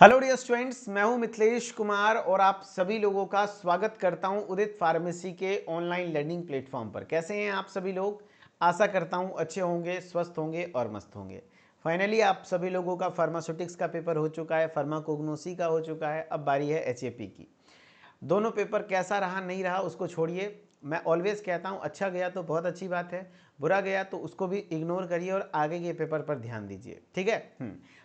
Hello dear students, मैं हूं मिथिलेश कुमार और आप सभी लोगों का स्वागत करता हूं उदित फार्मेसी के ऑनलाइन लर्निंग प्लेटफॉर्म पर। कैसे हैं आप सभी लोग? आशा करता हूं अच्छे होंगे, स्वस्थ होंगे और मस्त होंगे। फाइनली आप सभी लोगों का फार्मास्यूटिक्स का पेपर हो चुका है, फार्माकोग्नोसी का हो चुका है, अब बारी है एचएपी की। दोनों पेपर कैसा रहा नहीं रहा उसको छोड़िए, मैं ऑलवेज कहता हूँ अच्छा गया तो बहुत अच्छी बात है, बुरा गया तो उसको भी इग्नोर करिए और आगे के पेपर पर ध्यान दीजिए। ठीक है।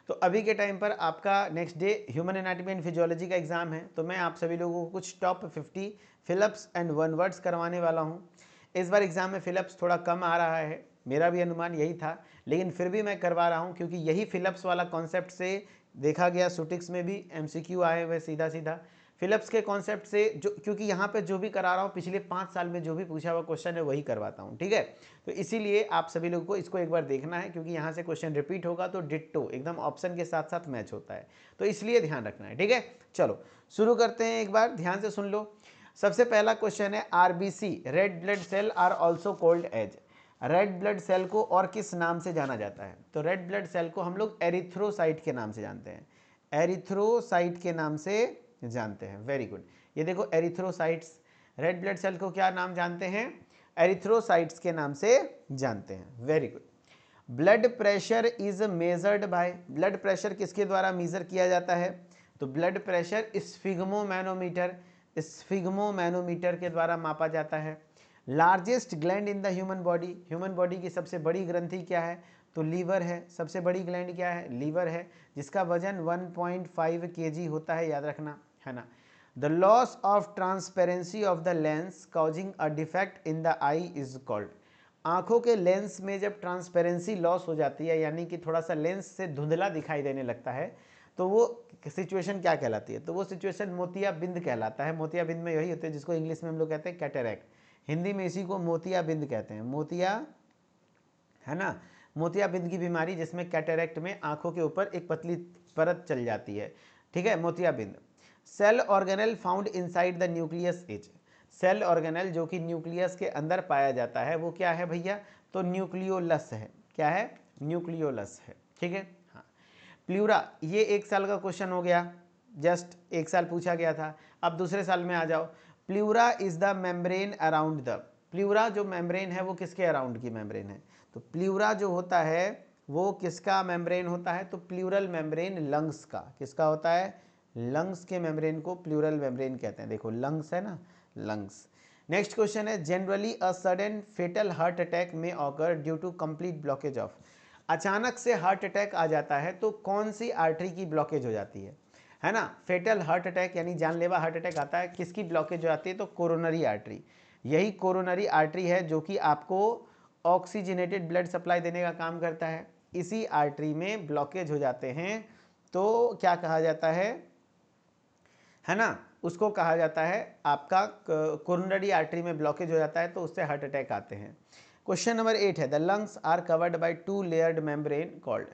तो अभी के टाइम पर आपका next day human anatomy and physiology का एग्जाम है, तो मैं आप सभी लोगों को कुछ top 50 fill-ups and one words करवाने वाला हूँ। इस बार एग्जाम में फिलअप्स थोड़ा कम आ रहा है, मेरा भी अनुमान यही था, लेकिन फिर भी मैं करवा रहा हूँ क्योंकि यही फिलअप्स वाला कॉन्सेप्ट से देखा गया सुटिक्स में भी एमसीक्यू आए हुए सीधा सीधा फिलअप्स के कॉन्सेप्ट से, जो क्योंकि यहाँ पे जो भी करा रहा हूँ पिछले 5 साल में जो भी पूछा हुआ क्वेश्चन है वही करवाता हूँ। ठीक है, तो इसीलिए आप सभी लोगों को इसको एक बार देखना है क्योंकि यहाँ से क्वेश्चन रिपीट होगा तो डिट्टो एकदम ऑप्शन के साथ साथ मैच होता है, तो इसलिए ध्यान रखना है। ठीक है, चलो शुरू करते हैं, एक बार ध्यान से सुन लो। सबसे पहला क्वेश्चन है RBC red blood cell are also called as. Red blood cell को और किस नाम से जाना जाता है? तो रेड ब्लड सेल को हम लोग एरिथ्रोसाइट के नाम से जानते हैं, एरिथ्रोसाइट के नाम से जानते हैं। वेरी गुड, ये देखो एरिथ्रोसाइट्स, रेड ब्लड सेल को क्या नाम जानते हैं? एरिथ्रोसाइट्स के नाम से जानते हैं। Very good. Blood pressure is measured by, blood pressure किसके द्वारा मेजर किया जाता है? तो ब्लड प्रेशर स्फिग्मोमैनोमीटर, स्फिग्मोमैनोमीटर के द्वारा मापा जाता है। Largest gland in the human body, human body की सबसे बड़ी ग्रंथि क्या है? तो लीवर है। सबसे बड़ी ग्लैंड क्या है? लीवर है, जिसका वजन 1.5 kg होता है, याद रखना है ना। The loss of transparency of the lens causing a defect in the I is called. आंखों के लेंस में जब ट्रांसपेरेंसी लॉस हो जाती है, यानी कि थोड़ा सा लेंस से धुंधला दिखाई देने लगता है, तो वो सिचुएशन क्या कहलाती है? तो वो सिचुएशन मोतियाबिंद कहलाता है। मोतियाबिंद में यही होता है जिसको इंग्लिश में हम लोग कहते हैं कैटरैक्ट, हिंदी में इसी को मोतियाबिंद कहते हैं। मोतिया है ना, मोतियाबिंद की बीमारी जिसमें कैटरैक्ट में आंखों के ऊपर एक पतली परत चल जाती है। ठीक है, मोतियाबिंद। Cell organelle found inside the nucleus is, cell organelle जो कि न्यूक्लियस के अंदर पाया जाता है वो क्या है भैया? तो न्यूक्लियोलस है। क्या है? न्यूक्लियोलस है। ठीक है, हाँ। प्लूरा, ये 1 साल का क्वेश्चन हो गया, जस्ट 1 साल पूछा गया था। अब दूसरे साल में आ जाओ। Pleura is the membrane around the, pleura जो मेम्ब्रेन है वो किसके अराउंड की मेम्ब्रेन है? तो प्लूरा जो होता है वो किसका मेम्ब्रेन होता है? तो प्लूरल मेम्ब्रेन लंग्स का। किसका होता है? लंग्स के मेम्ब्रेन को प्लूरल मेम्ब्रेन कहते हैं। देखो लंग्स है ना, लंग्स। नेक्स्ट क्वेश्चन है generally a sudden fatal heart attack में occur due to complete blockage of, अचानक से हार्ट अटैक आ जाता है तो कौन सी आर्टरी की ब्लॉकेज हो जाती है ना। फेटल हार्ट अटैक यानी जानलेवा हार्ट अटैक आता है, किसकी ब्लॉकेज हो जाती है? तो कोरोनरी आर्टरी। यही कोरोनरी आर्टरी है जो कि आपको ऑक्सीजनेटेड ब्लड सप्लाई देने का काम करता है। इसी आर्टरी में ब्लॉकेज हो जाते हैं तो क्या कहा जाता है ना, उसको कहा जाता है आपका कोरोनरी आर्टरी में ब्लॉकेज हो जाता है तो उससे हार्ट अटैक आते हैं। क्वेश्चन नंबर 8 है the lungs are covered by 2 layered membrane called.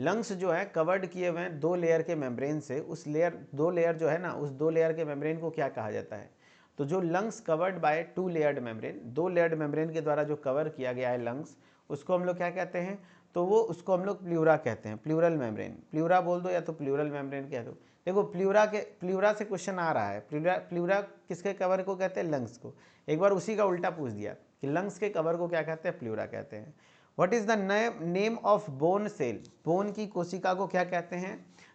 Lungs जो है कवर्ड किए हुए हैं 2 लेयर के मेम्ब्रेन से, उस लेयर 2 लेयर जो है ना, उस 2 लेयर के मेम्ब्रेन को क्या कहा जाता है? तो जो lungs covered by 2 layered membrane, 2 layered membrane के द्वारा जो कवर किया गया है लंग्स, उसको हम लोग क्या कहते हैं? तो वो उसको हम लोग प्लूरा कहते हैं, प्लूरल मेम्ब्रेन। प्लूरा बोल दो या तो प्लूरल मेम्ब्रेन कह दो। देखो प्लूरा से क्वेश्चन आ रहा है, प्लूरा किसके कवर को कहते हैं? लंग्स को। एक बार उसी का उल्टा पूछ दिया कि लंग्स के कवर को क्या कहते हैं? प्लूरा कहते हैं। What is the name of bone cell, bone की कोशिका को क्या कहते हैं?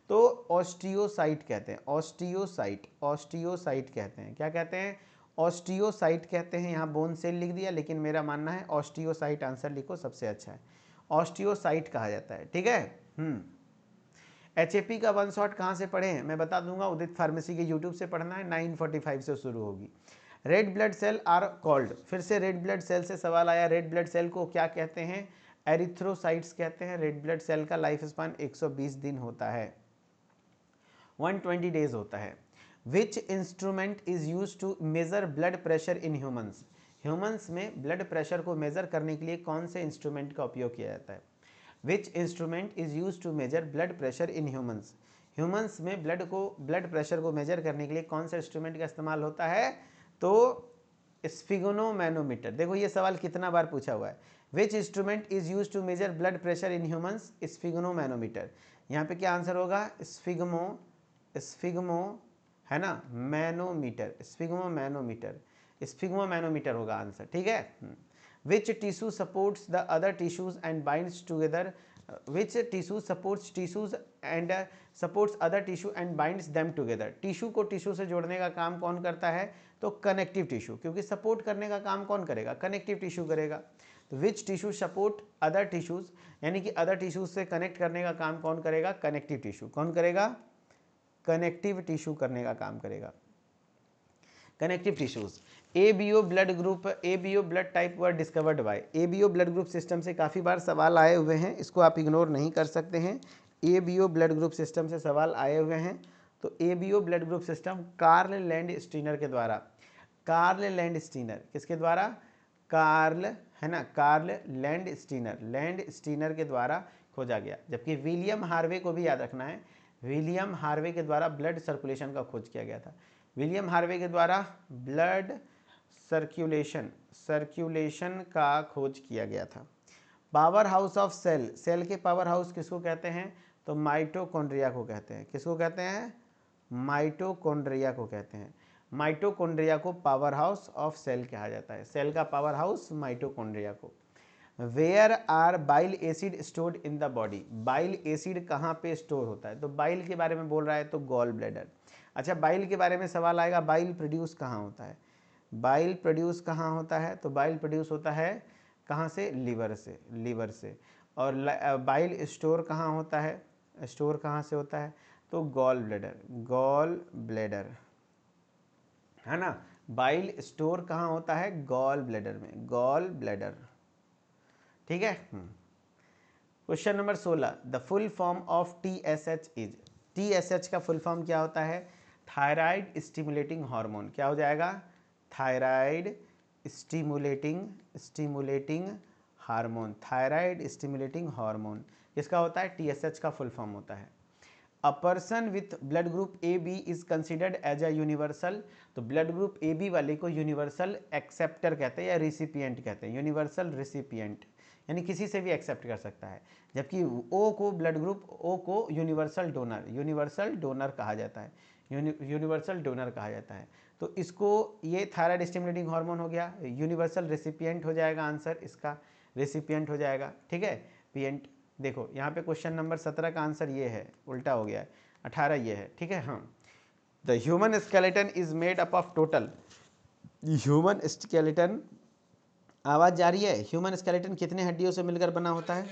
तो ऑस्टियोसाइट कहते हैं, ऑस्टियोसाइट, ऑस्टियोसाइट कहते हैं। क्या कहते हैं? ऑस्टियोसाइट कहते हैं। यहाँ बोन सेल लिख दिया, लेकिन मेरा मानना है ऑस्टियोसाइट आंसर लिखो, सबसे अच्छा है। ऑस्टियोसाइट कहा जाता है। ठीक है। एचएपी का वन शॉट कहाँ से पढ़े हैं मैं बता दूंगा, उदित फार्मेसी के यूट्यूब से पढ़ना है, 9:45 से शुरू होगी। Red blood cell are called, फिर से रेड ब्लड सेल से सवाल आया, रेड ब्लड सेल को क्या कहते हैं? एरिथ्रोसाइट्स कहते हैं। रेड ब्लड सेल का लाइफ स्पान 120 दिन होता है, 120 डेज होता है। Which instrument is use to measure blood pressure in humans, humans में ब्लड प्रेशर को मेजर करने के लिए कौन से इंस्ट्रूमेंट का उपयोग किया जाता है? Which instrument is use to measure blood pressure in humans, humans में ब्लड प्रेशर को मेजर करने के लिए कौन से इंस्ट्रूमेंट का इस्तेमाल होता है? तो स्फिग्नोमैनोमीटर। देखो ये सवाल कितना बार पूछा हुआ है, which instrument is use to measure blood pressure in humans? Sphygmomanometer. यहाँ पे क्या आंसर होगा? स्फिग्मो, है ना, मैनोमीटर, स्फिग्मो मैनोमीटर होगा आंसर, ठीक है। Which tissue supports the other tissues and binds together, which tissue supports tissues and supports other tissue and binds them together. Tissue को टिश्यू से जोड़ने का काम कौन करता है, तो कनेक्टिव टिश्यू, क्योंकि सपोर्ट करने का काम कौन करेगा, कनेक्टिव टिश्यू करेगा। तो विच टिश्यू सपोर्ट अदर टिश्यूज, यानी कि अदर टिश्यूज से कनेक्ट करने का काम कौन करेगा, कनेक्टिव टिश्यू। कौन करेगा, कनेक्टिव टिश्यू करने का काम करेगा, connective tissues. ABO blood group, ABO blood type were discovered by, ABO blood group system से काफ़ी बार सवाल आए हुए हैं, इसको आप इग्नोर नहीं कर सकते हैं। एबीओ ब्लड ग्रुप सिस्टम से सवाल आए हुए हैं। तो ABO blood group system Karl Landsteiner के द्वारा, कार्ल लैंड स्टीनर किसके द्वारा, कार्ल, है ना, कार्ल लैंड स्टीनर के द्वारा खोजा गया। जबकि विलियम हार्वे को भी याद रखना है, विलियम हार्वे के द्वारा ब्लड सर्कुलेशन का खोज किया गया था। विलियम हार्वे के द्वारा ब्लड सर्कुलेशन का खोज किया गया था। Power house of cell, cell के पावर हाउस किसको कहते हैं, तो माइटोकॉन्ड्रिया को कहते हैं। किसको कहते हैं, माइटोकॉन्ड्रिया को कहते हैं। माइटोकॉन्ड्रिया को पावर हाउस ऑफ सेल कहा जाता है, सेल का पावर हाउस माइटोकॉन्ड्रिया को। Where are bile acid stored in the body, bile acid कहाँ पे स्टोर होता है, तो बाइल के बारे में बोल रहा है तो गॉल ब्लैडर। अच्छा, बाइल के बारे में सवाल आएगा, बाइल प्रोड्यूस कहाँ होता है, बाइल प्रोड्यूस कहाँ होता है, तो बाइल प्रोड्यूस होता है कहाँ से, लीवर से। और बाइल स्टोर कहाँ होता है, स्टोर कहाँ से होता है, तो गॉल ब्लैडर, है ना। बाइल स्टोर कहाँ होता है, गॉल ब्लैडर में, गॉल ब्लैडर, ठीक है। Question number 16, the full form of TSH is, TSH का फुल फॉर्म क्या होता है, थायराइड स्टिमुलेटिंग हार्मोन। क्या हो जाएगा, thyroid stimulating hormone, thyroid stimulating hormone किसका होता है, TSH का फुल फॉर्म होता है। A person with blood group AB is considered as a universal, तो ब्लड ग्रुप AB वाले को यूनिवर्सल एक्सेप्टर कहते हैं या रिसिपिएंट कहते हैं, यूनिवर्सल रिसिपिएंट, यानी किसी से भी एक्सेप्ट कर सकता है। जबकि O को, ब्लड ग्रुप O को यूनिवर्सल डोनर कहा जाता है, यूनिवर्सल डोनर कहा जाता है। तो इसको, ये थायराइड स्टिमुलेटिंग हार्मोन हो गया, यूनिवर्सल रेसिपिएंट हो जाएगा आंसर इसका, रेसिपिएंट हो जाएगा, ठीक है, पिएंट। देखो यहाँ पे क्वेश्चन नंबर 17 का आंसर ये है, उल्टा हो गया है, 18 ये है, ठीक है। हाँ, the human skeleton is made up of total, human skeleton, आवाज जा रही है, ह्यूमन स्केलेटन कितने हड्डियों से मिलकर बना होता है,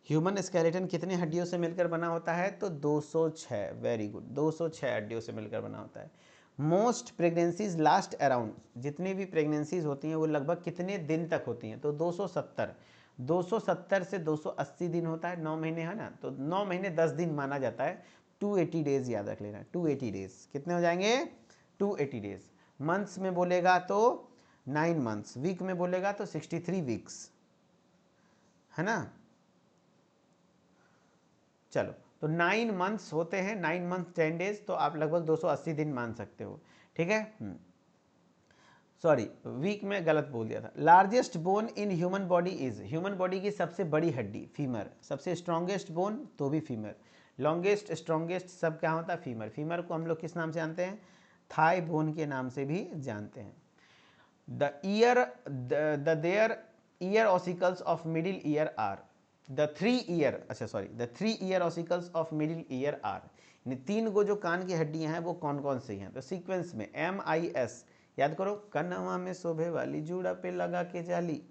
ह्यूमन स्केलेटन कितने हड्डियों से मिलकर बना होता है, तो 206, वेरी गुड, 206 हड्डियों से मिलकर बना होता है। मोस्ट प्रेगनेंसीज लास्ट अराउंड, जितनी भी प्रेगनेंसीज होती हैं वो लगभग कितने दिन तक होती हैं, तो 270 से 280 दिन होता है, 9 महीने, है ना, तो 9 महीने 10 दिन माना जाता है। 280 डेज याद रख लेना, 280 डेज कितने हो जाएंगे, 280 डेज। मंथ्स में बोलेगा तो 9 मंथ्स, वीक में बोलेगा तो 63 वीक्स, है ना। चलो, तो 9 मंथ्स होते हैं, 9 मंथ 10 डेज, तो आप लगभग 280 दिन मान सकते हो, ठीक है। सॉरी, वीक में गलत बोल दिया था। Largest bone in human body is, human body की सबसे बड़ी हड्डी फीमर, सबसे स्ट्रॉन्गेस्ट बोन तो भी फीमर, लॉन्गेस्ट स्ट्रॉन्गेस्ट सब क्या होता है, फीमर। फीमर को हम लोग किस नाम से जानते हैं, थाई बोन के नाम से भी जानते हैं। The ear ossicles of middle ear are, the 3 ear ossicles of middle ear are, तीन गो जो कान की हड्डियां हैं वो कौन कौन सी हैं, तो सीक्वेंस में MIS याद करो, कनवा में शोभे वाली, जूड़ा पे लगा के जाली,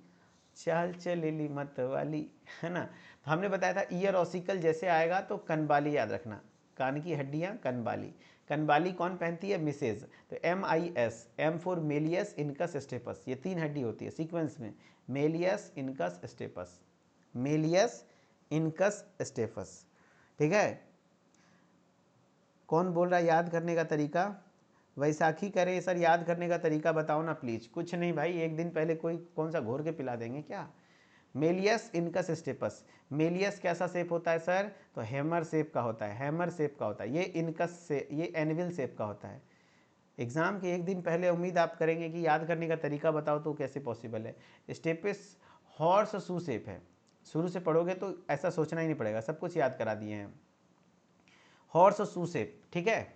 चाल चलेली मत वाली, है ना। तो हमने बताया था ईयर ऑसिकल जैसे आएगा तो कनबाली याद रखना, कान की हड्डियां कनबाली, कनबाली कौन पहनती है, मिसेज। तो MIS, M for malleus incus stapes, ये 3 हड्डी होती है सीक्वेंस में, malleus incus stapes, malleus incus stapes, ठीक है। कौन बोल रहा है याद करने का तरीका, वैसाखी करे सर, याद करने का तरीका बताओ ना प्लीज। कुछ नहीं भाई, एक दिन पहले कोई कौन सा घोर के पिला देंगे क्या। मेलियस इनकस स्टेपस, मेलियस कैसा शेप होता है सर, तो हैमर शेप का होता है, हैमर शेप का होता है। ये इनकस से, ये एनविल शेप का होता है। एग्जाम के एक दिन पहले उम्मीद आप करेंगे कि याद करने का तरीका बताओ, तो कैसे पॉसिबल है। स्टेपस हॉर्स शू शेप है, शुरू से पढ़ोगे तो ऐसा सोचना ही नहीं पड़ेगा, सब कुछ याद करा दिए हैं। हॉर्स और सू से, ठीक है।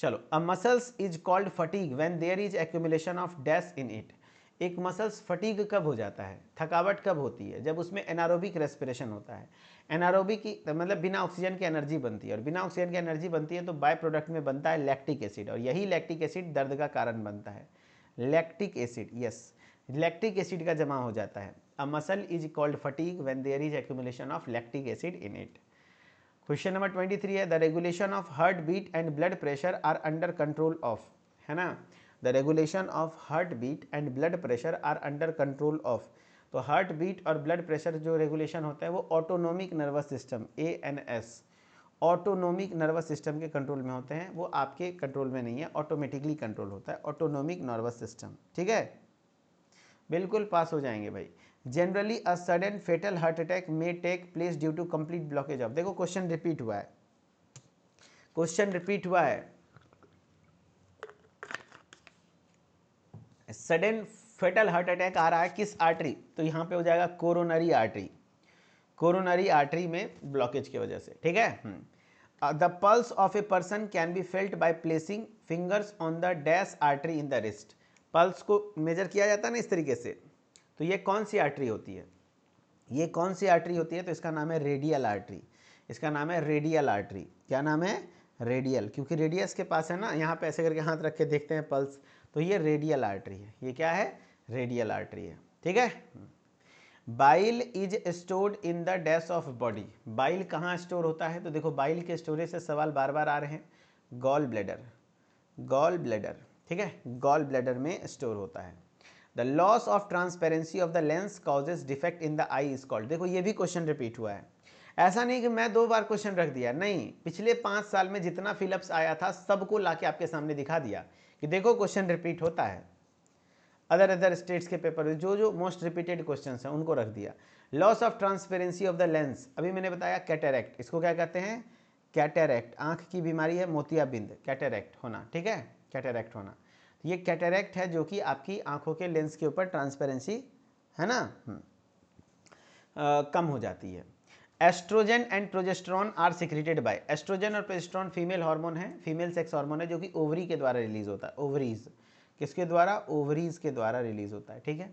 चलो, a muscles is called fatigue when there is accumulation of dash in it. एक मसल्स फटीग कब हो जाता है, थकावट कब होती है, जब उसमें एनारोबिक रेस्पिरेशन होता है। एनारोबिक की मतलब बिना ऑक्सीजन की एनर्जी बनती है, और बिना ऑक्सीजन की एनर्जी बनती है तो बाय प्रोडक्ट में बनता है लैक्टिक एसिड, और यही लैक्टिक एसिड दर्द का कारण बनता है। Lactic acid, yes, lactic acid का जमा हो जाता है। A muscle is called fatigue when there is accumulation of lactic acid in it. Question number 23 है, the regulation of heart beat and blood pressure are under control of, है ना। The regulation of heart beat and blood pressure are under control of. तो heart beat और blood pressure जो regulation होता है वो autonomic nervous system, ANS, autonomic nervous system के control में होते हैं। वो आपके कंट्रोल में नहीं है, ऑटोमेटिकली कंट्रोल होता है, ऑटोनोमिक नर्वस सिस्टम, ठीक है। बिल्कुल पास हो जाएंगे भाई। Generally a sudden fatal heart attack may take place due to complete blockage of, देखो क्वेश्चन रिपीट हुआ है, क्वेश्चन रिपीट हुआ है। सडन फेटल हार्ट अटैक आ रहा है किस आर्टरी, तो यहां पे हो जाएगा कोरोनरी आर्टरी, कोरोनरी आर्टरी में ब्लॉकेज की वजह से, ठीक है। The pulse of a person can be felt by placing fingers on the dash artery in the wrist. Pulse को मेजर किया जाता है ना इस तरीके से, तो ये कौन सी आर्टरी होती है, ये कौन सी आर्टरी होती है, तो इसका नाम है रेडियल आर्टरी, इसका नाम है रेडियल आर्टरी। क्या नाम है, रेडियल, क्योंकि रेडियस के पास है ना, यहाँ पे ऐसे करके हाथ रख के देखते हैं पल्स, तो ये रेडियल आर्टरी है, ये क्या है, रेडियल आर्टरी है, ठीक है। Bile is stored in the dash of body, bile कहाँ स्टोर होता है, तो देखो बाइल के स्टोरेज से सवाल बार बार आ रहे हैं। गॉल ब्लैडर, गॉल ब्लैडर, ठीक है, गॉल ब्लैडर में स्टोर होता है। The loss of transparency of the lens causes defect in the I is called, देखो ये भी क्वेश्चन रिपीट हुआ है। ऐसा नहीं कि मैं 2 बार क्वेश्चन रख दिया, नहीं, पिछले 5 साल में जितना फिलअप्स आया था सबको लाके आपके सामने दिखा दिया कि देखो क्वेश्चन रिपीट होता है। अदर स्टेट्स के पेपर में जो जो मोस्ट रिपीटेड क्वेश्चन हैं उनको रख दिया। Loss of transparency of the lens, अभी मैंने बताया कैटेरैक्ट, इसको क्या कहते हैं, कैटेरैक्ट, आंख की बीमारी है मोतियाबिंद, कैटेरैक्ट होना, ठीक है, कैटेरैक्ट होना। ये कैटेरैक्ट है जो कि आपकी आंखों के लेंस के ऊपर ट्रांसपेरेंसी, है ना, कम हो जाती है। Estrogen and progesterone are secreted by, estrogen और प्रोजेस्टेरॉन फीमेल हार्मोन है, फीमेल सेक्स हार्मोन है, जो कि ओवरी के द्वारा रिलीज होता है, ओवरीज, किसके द्वारा, ओवरीज के द्वारा रिलीज होता है, ठीक है।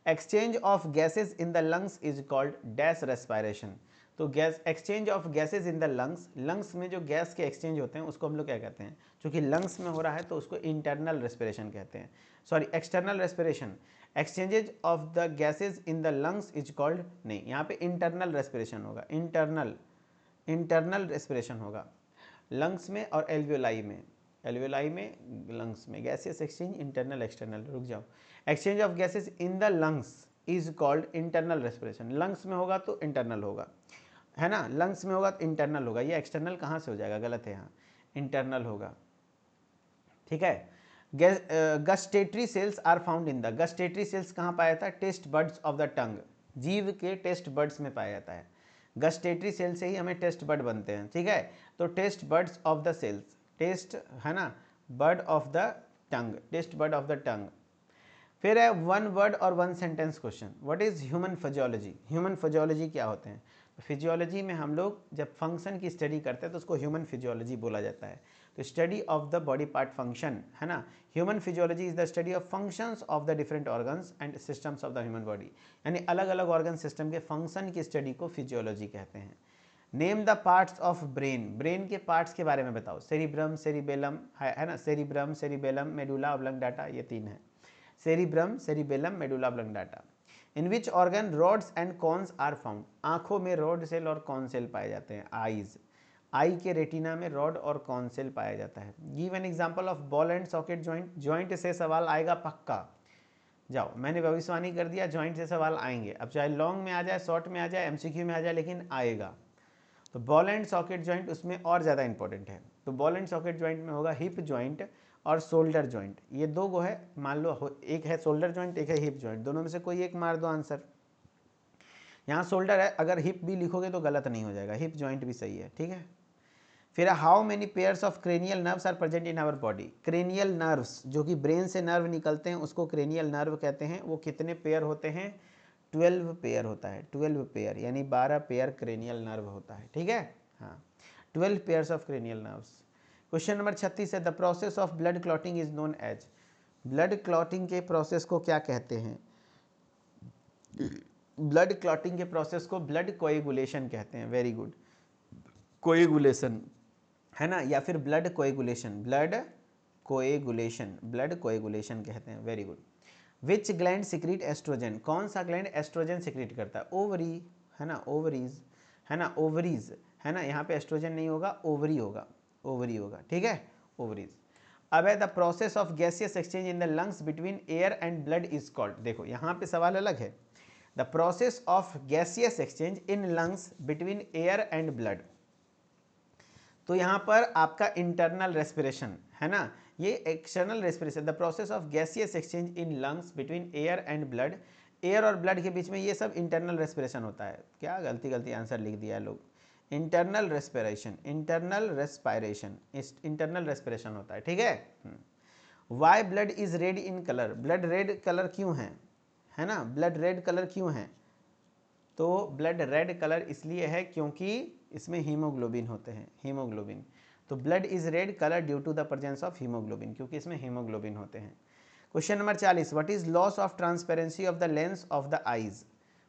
Exchange of gases in the lungs is called dash respiration, तो gas, exchange of gases in the lungs, lungs में जो गैस के एक्सचेंज होते हैं उसको हम लोग क्या कहते हैं, क्योंकि लंग्स में हो रहा है तो उसको इंटरनल रेस्पिरेशन कहते हैं, sorry external respiration. Exchanges of the gases in the lungs is called, नहीं, यहाँ पे इंटरनल रेस्पिरेशन होगा, इंटरनल, इंटरनल रेस्पिरेशन होगा लंग्स में और एल्वियोलाई में, एल्वियोलाई में, लंग्स में गैसेस एक्सचेंज, इंटरनल एक्सटर्नल, रुक जाओ। Exchange of gases in the lungs is called internal respiration, lungs में होगा तो इंटरनल होगा, है ना, लंग्स में होगा तो इंटरनल होगा, ये एक्सटर्नल कहाँ से हो जाएगा, गलत है, यहाँ इंटरनल होगा, ठीक है। Gustatory cells are found in the, gustatory cells कहाँ पाया जाता है, taste buds of the tongue, जीव के टेस्ट बड्स में पाया जाता है। गस्टेटरी सेल से ही हमें टेस्ट बड बनते हैं, ठीक है। तो taste buds of the cells, taste, है ना, bud of the tongue, taste bud of the tongue. फिर है वन वर्ड और one sentence question, what is human physiology, human physiology क्या होते हैं, तो फिजियोलॉजी में हम लोग जब फंक्शन की स्टडी करते हैं तो उसको ह्यूमन फिजियोलॉजी बोला जाता है, तो study of the body part function, है ना। Human physiology is the study of functions of the different organs and systems of the human body, यानी अलग अलग ऑर्गन सिस्टम के फंक्शन की स्टडी को फिजियोलॉजी कहते हैं। Name the parts of brain, brain के पार्ट्स के बारे में बताओ, सेरिब्रम, सेरिबेलम, है ना, सेरिब्रम, सेरिबेलम, मेडुला ऑब्लंगाटा, ये 3 है, cerebrum, cerebellum, medulla oblongata. In which organ rods and cones are found, आंखों में रॉड सेल और कॉन सेल पाए जाते हैं, आईज, आई के रेटिना में रॉड और कॉन सेल पाया जाता है। Give an example of ball and socket joint, joint से सवाल आएगा पक्का, जाओ मैंने भविष्यवाणी कर दिया, जॉइंट से सवाल आएंगे, अब चाहे लॉन्ग में आ जाए, शॉर्ट में आ जाए, एमसीक्यू में आ जाए, लेकिन आएगा। तो बॉल एंड सॉकेट जॉइंट उसमें और ज़्यादा इंपॉर्टेंट है, तो बॉल एंड सॉकेट जॉइंट में होगा हिप जॉइंट और शोल्डर जॉइंट, ये 2 गो है, मान लो एक है शोल्डर जॉइंट, एक है हिप जॉइंट, दोनों में से कोई एक मार दो आंसर। यहाँ शोल्डर है, अगर हिप भी लिखोगे तो गलत नहीं हो जाएगा, हिप जॉइंट भी सही है, ठीक है। फिर how many pairs of cranial nerves are present in our body, cranial nerves जो कि ब्रेन से नर्व निकलते हैं उसको क्रेनियल नर्व कहते हैं, वो कितने पेयर होते हैं, 12 पेयर होता है, 12 पेयर, यानी 12 पेयर क्रेनियल नर्व होता है, ठीक है, हाँ, 12 pairs of cranial nerves. Question number 36 है the process of blood clotting is known as, blood clotting के प्रोसेस को क्या कहते हैं? ब्लड क्लॉटिंग के प्रोसेस को ब्लड कोएगुलेशन कहते हैं। वेरी गुड, कोएगुलेशन है ना, या फिर blood coagulation, blood coagulation, blood coagulation कहते हैं। Very good. Which gland secrete estrogen, कौन सा ग्लैंड एस्ट्रोजन सिक्रीट करता है? ओवरी है ना, ओवरीज है ना, ओवरीज है ना, यहाँ पे एस्ट्रोजन नहीं होगा, ओवरी होगा, ओवरी होगा, ठीक है, ओवरीज। अब है the process of gaseous exchange in the lungs between air and blood is called. देखो यहाँ पे सवाल अलग है, the process of gaseous exchange in lungs between air and blood, तो यहाँ पर आपका इंटरनल रेस्पिरेशन है ना, ये external respiration, the process of gaseous exchange in lungs between air and blood, air और ब्लड के बीच में ये सब इंटरनल रेस्पिरेशन होता है। क्या गलती आंसर लिख दिया लोग, internal respiration, internal respiration, internal respiration होता है, ठीक है। Why blood is red in colour, blood red colour क्यों है ना, ब्लड रेड कलर क्यों है? तो ब्लड रेड कलर इसलिए है क्योंकि इसमें हीमोग्लोबिन होते हैं, हीमोग्लोबिन। तो blood is red colour due to the presence of haemoglobin, क्योंकि इसमें हीमोग्लोबिन होते हैं। Question number 40, what is loss of transparency of the lens of the eyes?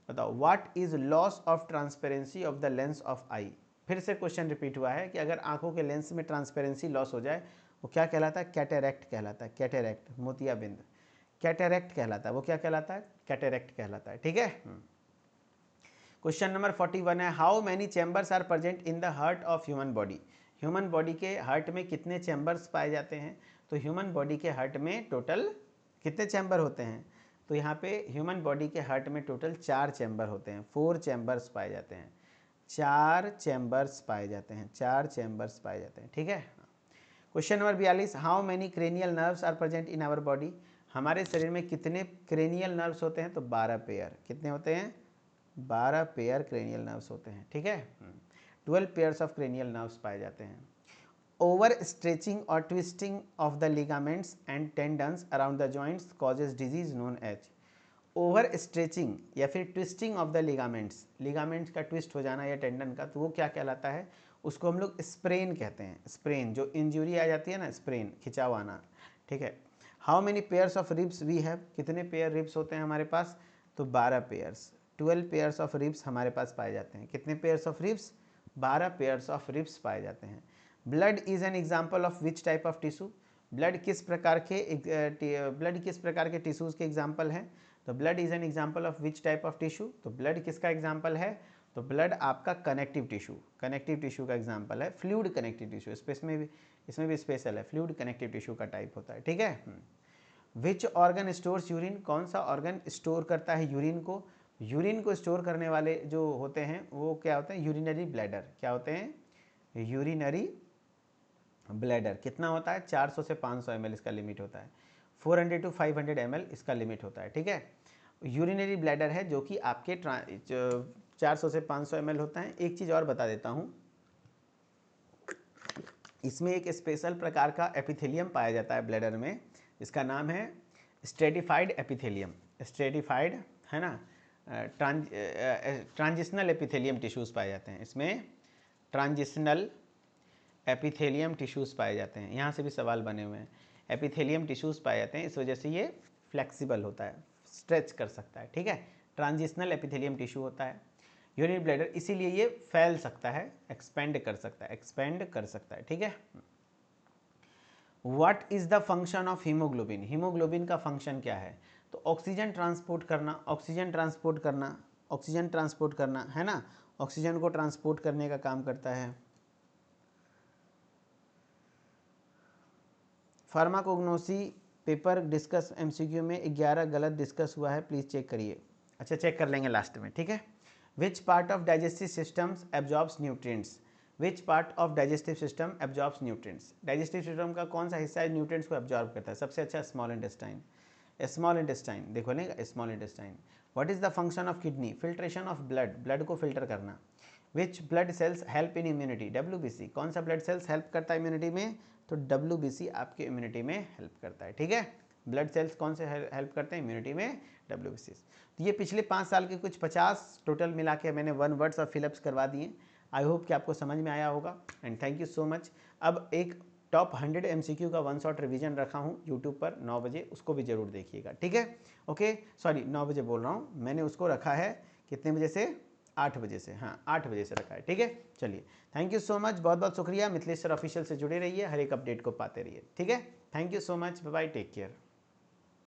बताओ, what is loss of transparency of the lens of eye? फिर से question repeat हुआ है कि अगर आंखों के लेंस में ट्रांसपेरेंसी लॉस हो जाए वो क्या कहलाता है? कैटेरैक्ट कहलाता है, कैटेरैक्ट, मोतियाबिंद, कैटेरैक्ट कहलाता है। वो क्या कहलाता है? कैटेरैक्ट कहलाता है, ठीक है। क्वेश्चन नंबर 41 है how many chambers are present in the heart of human body? Human body के हार्ट में कितने चैम्बर्स पाए जाते हैं? तो ह्यूमन बॉडी के हार्ट में टोटल कितने चैम्बर होते हैं? तो यहाँ पे ह्यूमन बॉडी के हार्ट में टोटल 4 चैम्बर होते हैं, 4 चैम्बर्स पाए जाते हैं, 4 चैम्बर्स पाए जाते हैं, 4 चैम्बर्स पाए जाते हैं, ठीक है। Question number 42 how many cranial nerves are present in our body? हमारे शरीर में कितने क्रेनियल नर्व्स होते हैं? तो 12 पेयर। कितने होते हैं? 12 पेयर क्रेनियल नर्व्स होते हैं, ठीक है। 12 पेयर्स ऑफ क्रेनियल नर्व्स पाए जाते हैं। ओवर स्ट्रेचिंग और twisting of the ligaments and tendons around the joints causes disease known as. Over stretching या फिर twisting of the ligaments, ligaments का ट्विस्ट हो जाना या टेंडन का, तो वो क्या कहलाता है? उसको हम लोग स्प्रेन कहते हैं, स्प्रेन, जो इंजुरी आ जाती है ना, स्प्रेन, खिंचाव आना, ठीक है। How many pairs of ribs we have? कितने पेयर रिब्स होते हैं हमारे पास? तो 12 पेयर्स, 12 पेयर्स ऑफ रिब्स हमारे पास पाए जाते हैं। कितने pairs of ribs? 12 pairs of ribs पाए जाते हैं। Blood is an example of which type of tissue? Blood किस प्रकार के टिश्यूज़ के एग्जाम्पल हैं? तो blood is an example of which type of tissue? तो ब्लड किसका एग्जाम्पल है? तो ब्लड आपका कनेक्टिव टिश्यू, कनेक्टिव टिश्यू का एग्जाम्पल है, फ्लूइड कनेक्टिव टिश्यू, इसमें भी स्पेशल है, फ्लूइड कनेक्टिव टिश्यू का टाइप होता है, ठीक है। Which organ stores urine? कौन सा ऑर्गन स्टोर करता है यूरिन को? यूरिन को स्टोर करने वाले जो होते हैं वो क्या होते हैं? Urinary bladder. क्या होते हैं? Urinary bladder. कितना होता है? 400 से 500 ml इसका लिमिट होता है, 400 to 500 ml इसका लिमिट होता है, ठीक है। यूरिनरी ब्लैडर है जो कि आपके 400 से 500 ml होता है। एक चीज़ और बता देता हूँ, इसमें एक स्पेशल प्रकार का एपिथेलियम पाया जाता है ब्लैडर में, इसका नाम है स्ट्रेटिफाइड एपिथेलियम, स्ट्रेटिफाइड है ना, ट्रांजिशनल एपिथेलियम टिश्यूज़ पाए जाते हैं इसमें, ट्रांजिशनल एपिथेलियम टिश्यूज़ पाए जाते हैं। यहाँ से भी सवाल बने हुए हैं, एपिथेलियम टिश्यूज़ पाए जाते हैं, इस वजह से ये फ्लेक्सिबल होता है, स्ट्रेच कर सकता है, ठीक है। ट्रांजिशनल एपिथेलियम टिश्यू होता है यूरिनरी ब्लैडर, इसीलिए ये फैल सकता है, एक्सपेंड कर सकता है, एक्सपेंड कर सकता है, ठीक है। What is the function of haemoglobin? Haemoglobin का फंक्शन क्या है? तो ऑक्सीजन ट्रांसपोर्ट करना, ऑक्सीजन ट्रांसपोर्ट करना, ऑक्सीजन ट्रांसपोर्ट करना है ना, ऑक्सीजन को ट्रांसपोर्ट करने का काम करता है। फार्माकोग्नोसी पेपर डिस्कस एमसीक्यू में 11 गलत डिस्कस हुआ है, प्लीज़ चेक करिए। अच्छा, चेक कर लेंगे लास्ट में, ठीक है। Which part of digestive systems absorbs nutrients? Which part of digestive system absorbs nutrients? Digestive system का कौन सा हिस्सा है न्यूट्रिएंट्स को एब्जॉर्ब करता है? सबसे अच्छा स्मॉल इंटेस्टाइन, स्मॉल इंटेस्टाइन, देखो लेंगे small intestine. What is the function of kidney? Filtration of blood, blood को फिल्टर करना। Which blood cells help in immunity? WBC। कौन सा ब्लड सेल्स हेल्प करता है इम्यूनिटी में? तो WBC आपके इम्यूनिटी में हेल्प करता है, ठीक है। ब्लड सेल्स कौन से हेल्प करते हैं इम्यूनिटी में? WBC। तो ये पिछले 5 साल के कुछ 50 टोटल मिला के मैंने 1 वर्ड्स और फिलअप्स करवा दिए। आई होप कि आपको समझ में आया होगा and thank you so much. अब एक टॉप 100 MCQ का वन शॉट रिवीजन रखा हूँ यूट्यूब पर 9 बजे, उसको भी जरूर देखिएगा, ठीक है। ओके, सॉरी 9 बजे बोल रहा हूँ, मैंने उसको रखा है कितने बजे से, 8 बजे से, हाँ 8 बजे से रखा है, ठीक है। चलिए थैंक यू सो मच, बहुत बहुत शुक्रिया। मिथिलेश सर ऑफिशियल से जुड़े रहिए, हर एक अपडेट को पाते रहिए, ठीक है। Thank you so much, bye bye, take care.